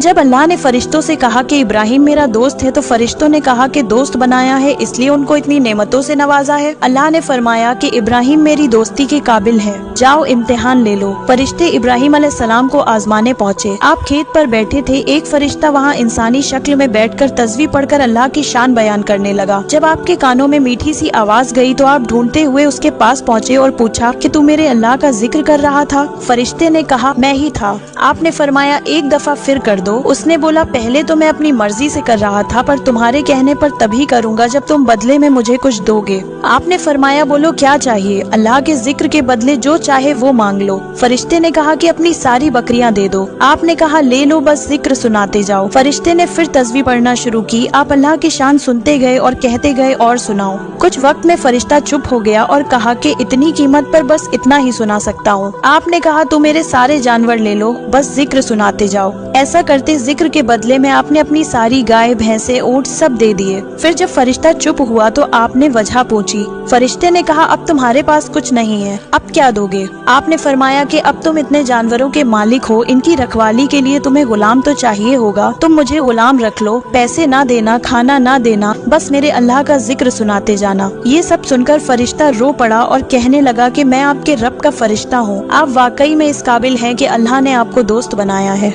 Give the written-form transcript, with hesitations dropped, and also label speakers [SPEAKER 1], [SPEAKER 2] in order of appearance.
[SPEAKER 1] جب اللہ نے فرشتوں سے کہا کہ ابراہیم میرا دوست ہے تو فرشتوں نے کہا کہ دوست بنایا ہے اس لیے ان کو اتنی نعمتوں سے نوازا ہے۔ اللہ نے فرمایا کہ ابراہیم میری دوستی کے قابل ہے، جاؤ امتحان لے لو۔ فرشتے ابراہیم علیہ السلام کو آزمانے پہنچے۔ آپ کھیت پر بیٹھے تھے، ایک فرشتہ وہاں انسانی شکل میں بیٹھ کر تسبیح پڑھ کر اللہ کی شان بیان کرنے لگا۔ جب آپ کے کانوں میں میٹھی سی آواز گئی تو آپ ڈھونڈتے ہوئے اس کے پاس پہنچے اور پوچھا کہ تو میرے اللہ کا ذکر کر رہا تھا؟ فرشتے نے کہا میں ہی تھا۔ آپ نے فرمایا ایک دفعہ پھر کر دو۔ اس نے بولا پہلے تو میں اپنی مرضی سے کر رہا تھا پر تمہارے کہنے پر تبھی کروں گا جب تم بدلے میں مجھے کچھ دو گے۔ آپ نے فرمایا بولو کیا چاہیے؟ اللہ کے ذکر کے بدلے جو چاہے وہ مانگ لو۔ فرشتے نے کہا کہ اپنی ساری بکریاں دے دو۔ آپ نے کہا لے لو، بس ذکر سناتے جاؤ۔ فرشتے نے پھر تسبیح پڑھنا شروع کی۔ آپ اللہ کی شان سنتے گئے اور کہتے گئے اور سناؤ۔ کچھ وقت میں فرشتہ چپ ہو گیا اور کہا کہ اتنی قیمت پر بس اتنا ہی سنا سکتا ہوں۔ آپ نے کہا تو میرے سارے جانور لے لو، بس ذکر سناتے جاؤ۔ ایسا کرتے ذکر کے بدلے میں آپ نے اپنی ساری گائے بھینسیں اونٹ سب دے دیے۔ پھر جب فرشتہ چپ ہوا تو آپ نے وجہ پوچھی۔ فرشتے نے کہا اب تمہارے پاس کچھ نہیں ہے، اب کیا دو گے؟ آپ نے فرمایا کہ اب تم اتنے جانوروں کے مالک ہو، ان کی رکھوالی کے لیے تمہیں غلام تو چاہیے ہوگا، تم مجھے غلام رکھ لو، پیسے نہ دینا، کھانا نہ دینا، بس میرے اللہ کا ذکر سناتے جانا۔ یہ سب سن کر فرشتہ رو پڑا اور کہنے لگا کہ میں آپ کے رب کا فرشتہ ہوں، آپ واقعی میں اس قابل ہیں کہ اللہ نے آپ کو دوست بنایا ہے۔